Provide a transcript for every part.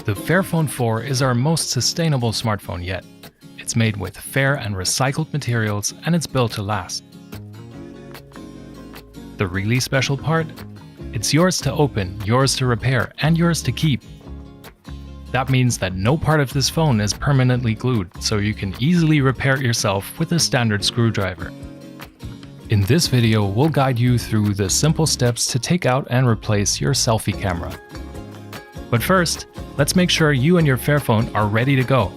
The FAIRPHONE 4 is our most sustainable smartphone yet. It's made with fair and recycled materials, and it's built to last. The really special part? It's yours to open, yours to repair, and yours to keep. That means that no part of this phone is permanently glued, so you can easily repair it yourself with a standard screwdriver. In this video, we'll guide you through the simple steps to take out and replace your selfie camera. But first, let's make sure you and your FAIRPHONE are ready to go.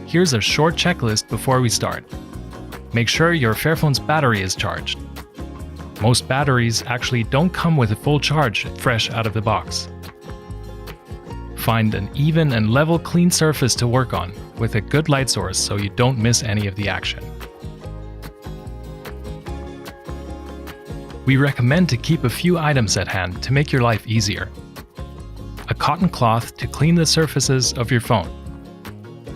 Here's a short checklist before we start. Make sure your FAIRPHONE's battery is charged. Most batteries actually don't come with a full charge fresh out of the box. Find an even and level clean surface to work on, with a good light source so you don't miss any of the action. We recommend to keep a few items at hand to make your life easier. A cotton cloth to clean the surfaces of your phone.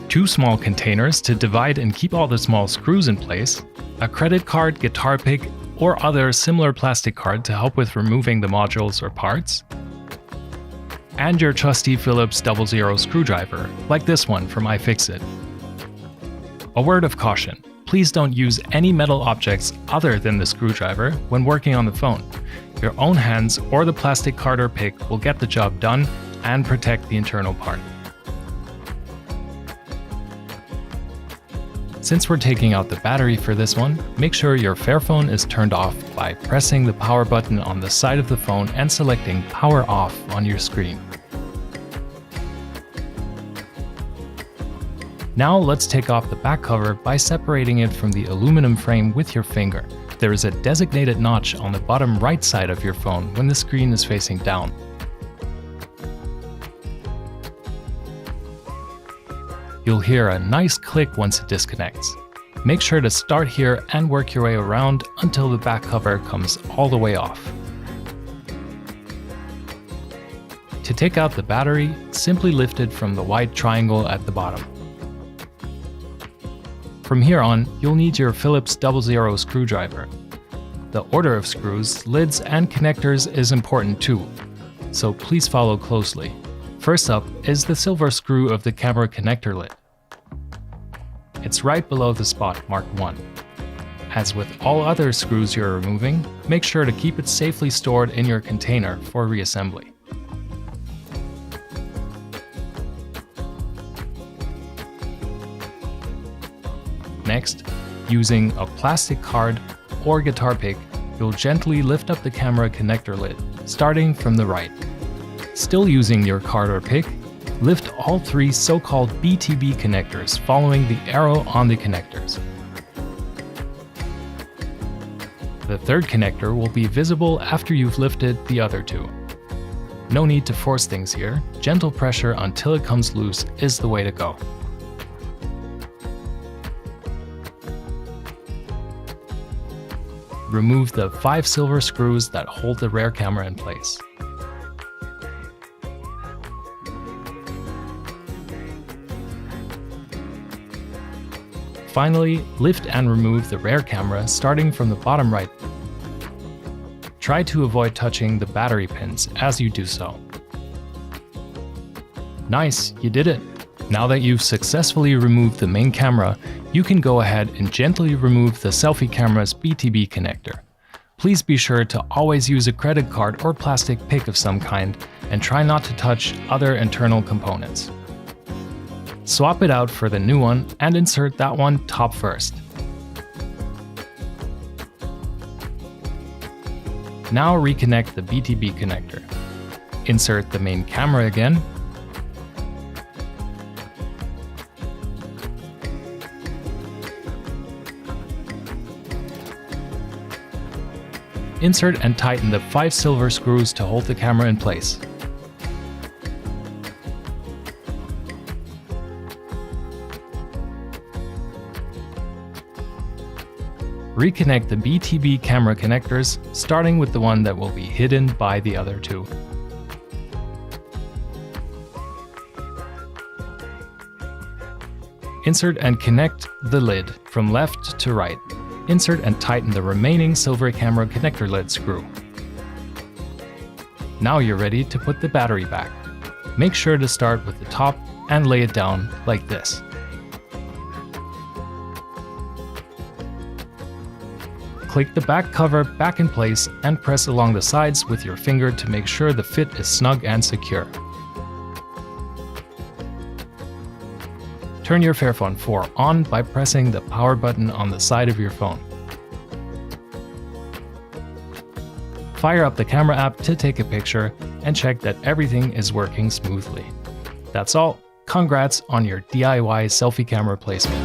2 small containers to divide and keep all the small screws in place. A credit card, guitar pick, or other similar plastic card to help with removing the modules or parts. And your trusty Phillips 00 screwdriver, like this one from iFixit. A word of caution. Please don't use any metal objects other than the screwdriver when working on the phone. Your own hands or the plastic card or pick will get the job done and protect the internal part. Since we're taking out the battery for this one, make sure your FAIRPHONE is turned off by pressing the power button on the side of the phone and selecting Power Off on your screen. Now let's take off the back cover by separating it from the aluminum frame with your finger. There is a designated notch on the bottom right side of your phone when the screen is facing down. You'll hear a nice click once it disconnects. Make sure to start here and work your way around until the back cover comes all the way off. To take out the battery, simply lift it from the white triangle at the bottom. From here on, you'll need your Phillips 00 screwdriver. The order of screws, lids, and connectors is important too, so please follow closely. First up is the silver screw of the camera connector lid. It's right below the spot marked 1. As with all other screws you're removing, make sure to keep it safely stored in your container for reassembly. Next, using a plastic card or guitar pick, you'll gently lift up the camera connector lid, starting from the right. Still using your card or pick, lift all 3 so-called BTB connectors following the arrow on the connectors. The third connector will be visible after you've lifted the other 2. No need to force things here, gentle pressure until it comes loose is the way to go. Remove the 5 silver screws that hold the rear camera in place. Finally, lift and remove the rear camera starting from the bottom right. Try to avoid touching the battery pins as you do so. Nice, you did it! Now that you've successfully removed the main camera, you can go ahead and gently remove the selfie camera's BTB connector. Please be sure to always use a credit card or plastic pick of some kind, and try not to touch other internal components. Swap it out for the new one and insert that one top first. Now reconnect the BTB connector. Insert the main camera again. Insert and tighten the 5 silver screws to hold the camera in place. Reconnect the BTB camera connectors, starting with the one that will be hidden by the other 2. Insert and connect the lid from left to right. Insert and tighten the remaining silver camera connector lid screw. Now you're ready to put the battery back. make sure to start with the top and lay it down like this. Click the back cover back in place and press along the sides with your finger to make sure the fit is snug and secure. Turn your FAIRPHONE 4 on by pressing the power button on the side of your phone. Fire up the camera app to take a picture and check that everything is working smoothly. That's all. Congrats on your DIY selfie camera placement.